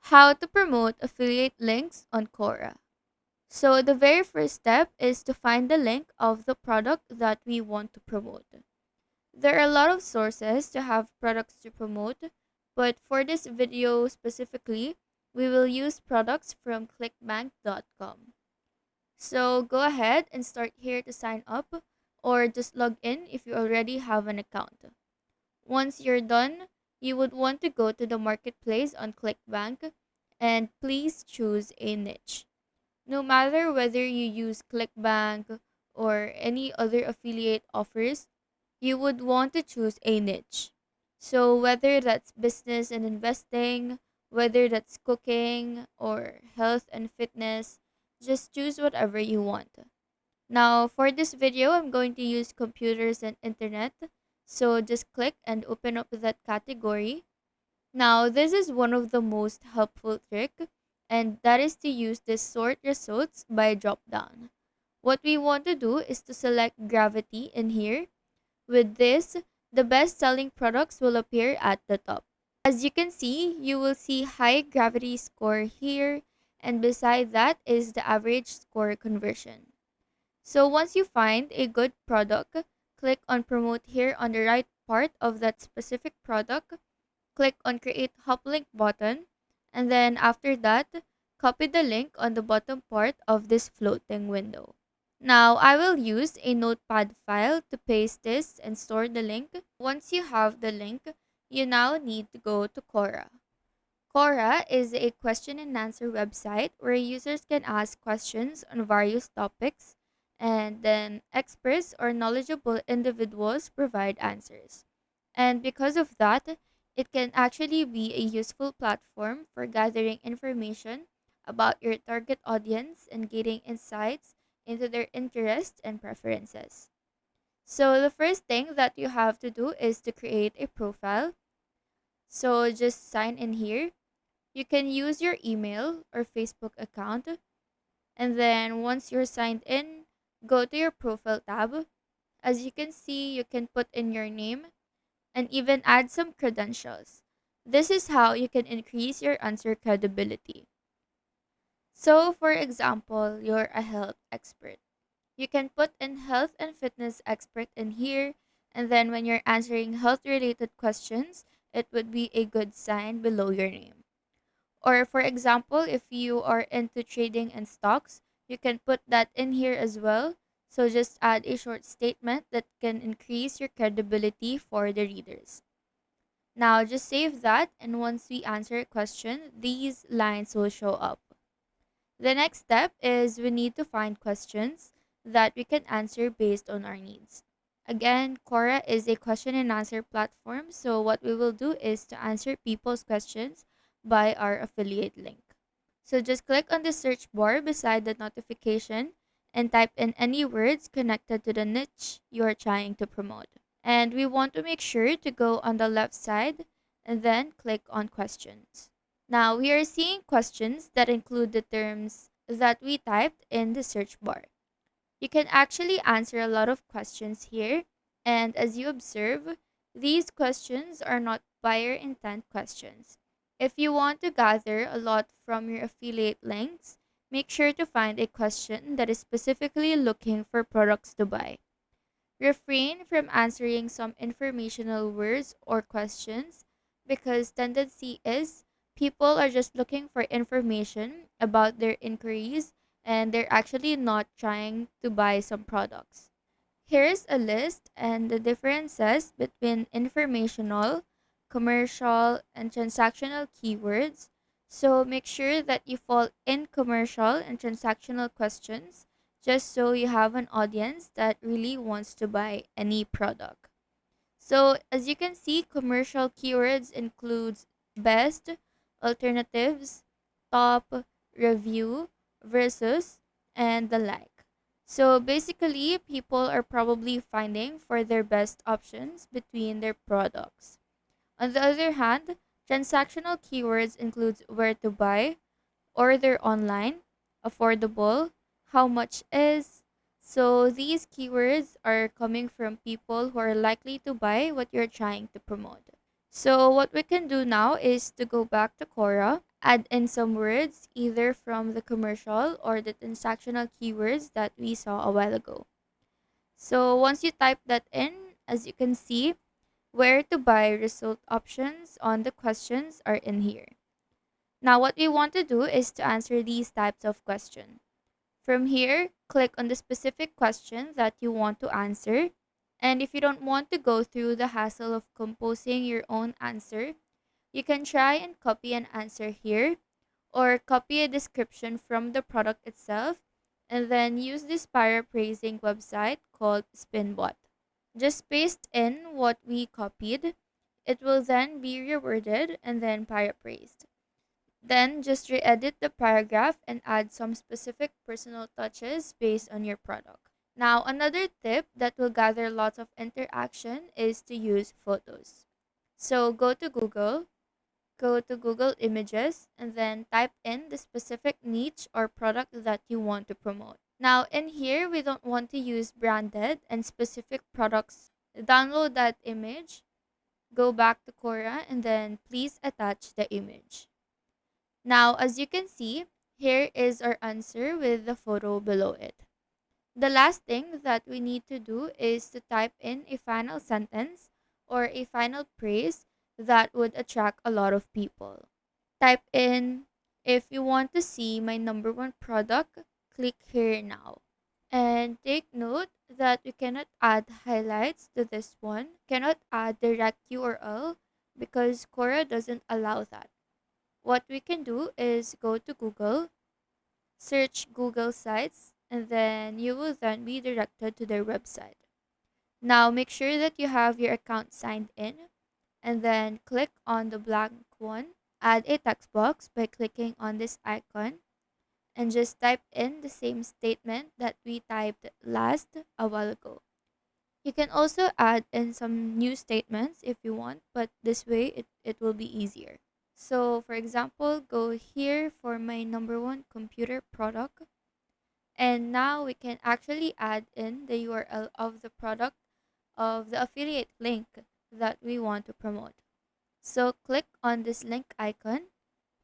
How to promote affiliate links on Quora. So the very first step is to find the link of the product that we want to promote. There are a lot of sources to have products to promote, but for this video specifically, we will use products from clickbank.com. So go ahead and start here to sign up or just log in if you already have an account. Once you're done, you would want to go to the marketplace on ClickBank and please choose a niche. No matter whether you use ClickBank or any other affiliate offers, you would want to choose a niche. So whether that's business and investing, whether that's cooking or health and fitness, just choose whatever you want. Now, for this video, I'm going to use computers and internet. So just click and open up that category. Now, this is one of the most helpful trick, and that is to use this sort results by drop down. What we want to do is to select gravity in here. With this, the best selling products will appear at the top. As you can see, you will see high gravity score here, and beside that is the average score conversion. So once you find a good product, click on promote here on the right part of that specific product. Click on create hop link button, and then after that, copy the link on the bottom part of this floating window. Now I will use a notepad file to paste this and store the link. Once you have the link, you now need to go to Quora. Quora is a question and answer website where users can ask questions on various topics, and then experts or knowledgeable individuals provide answers. And because of that, it can actually be a useful platform for gathering information about your target audience and getting insights into their interests and preferences. So, the first thing that you have to do is to create a profile. So, just sign in here. You can use your email or Facebook account, and then once you're signed in, go to your profile tab. As you can see, you can put in your name and even add some credentials. This is how you can increase your answer credibility. So, for example, you're a health expert. You can put in health and fitness expert in here, and then when you're answering health related questions, it would be a good sign below your name. Or for example, if you are into trading and stocks, you can put that in here as well. So just add a short statement that can increase your credibility for the readers. Now just save that, and once we answer a question, these lines will show up. The next step is we need to find questions that we can answer based on our needs. Again, Quora is a question and answer platform, so what we will do is to answer people's questions by our affiliate link. So just click on the search bar beside the notification and type in any words connected to the niche you are trying to promote. And we want to make sure to go on the left side and then click on questions. Now we are seeing questions that include the terms that we typed in the search bar. You can actually answer a lot of questions here, and as you observe, these questions are not buyer intent questions. If you want to gather a lot from your affiliate links, make sure to find a question that is specifically looking for products to buy. Refrain from answering some informational words or questions because tendency is people are just looking for information about their inquiries and they're actually not trying to buy some products. Here's a list and the differences between informational, commercial, and transactional keywords. So make sure that you fall in commercial and transactional questions just so you have an audience that really wants to buy any product. So as you can see, commercial keywords includes best, alternatives, top, review, versus, and the like. So basically, people are probably finding for their best options between their products. On the other hand, transactional keywords includes where to buy, order online, affordable, how much is. So these keywords are coming from people who are likely to buy what you're trying to promote. So what we can do now is to go back to Quora Add in some words either from the commercial or the transactional keywords that we saw a while ago. So once you type that in, as you can see, where to buy result options on the questions are in here. Now what we want to do is to answer these types of questions. From here, click on the specific question that you want to answer. And if you don't want to go through the hassle of composing your own answer, you can try and copy an answer here or copy a description from the product itself and then use this paraphrasing website called Spinbot. Just paste in what we copied. It will then be reworded and then paraphrased. Then just re-edit the paragraph and add some specific personal touches based on your product. Now, another tip that will gather lots of interaction is to use photos. So go to Google Images, and then type in the specific niche or product that you want to promote. Now, in here, we don't want to use branded and specific products. Download that image, go back to Quora, and then please attach the image. Now, as you can see, here is our answer with the photo below it. The last thing that we need to do is to type in a final sentence or a final praise that would attract a lot of people. Type in, if you want to see my number one product, click here now. And take note that we cannot add highlights to this one, cannot add direct URL because Quora doesn't allow that. What we can do is go to Google, search Google Sites, and then you will then be directed to their website. Now make sure that you have your account signed in and then click on the blank one. Add a text box by clicking on this icon and just type in the same statement that we typed last a while ago. You can also add in some new statements if you want, but this way it will be easier. So for example, go here for my number one computer product. And now we can actually add in the URL of the product of the affiliate link that we want to promote. So click on this link icon,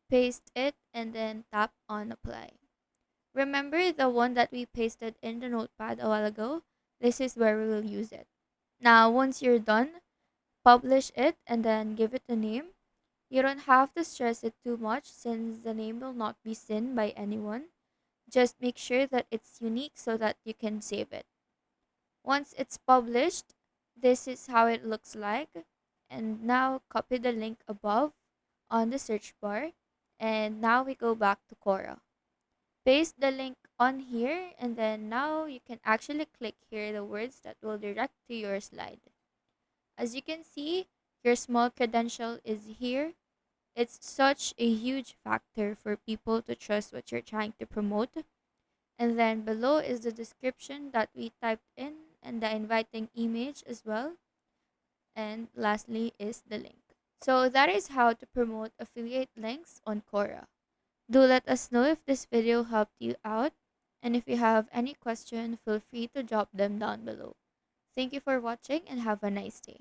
paste it, and then tap on apply. Remember the one that we pasted in the notepad a while ago? This is where we will use it. Now, once you're done, publish it and then give it a name. You don't have to stress it too much since the name will not be seen by anyone. Just make sure that it's unique so that you can save it. Once it's published, this is how it looks like. And now copy the link above on the search bar. And now we go back to Quora. Paste the link on here and then now you can actually click here the words that will direct to your slide. As you can see, your small credential is here. It's such a huge factor for people to trust what you're trying to promote. And then below is the description that we typed in and the inviting image as well. And lastly is the link. So that is how to promote affiliate links on Quora. Do let us know if this video helped you out. And if you have any question, feel free to drop them down below. Thank you for watching and have a nice day.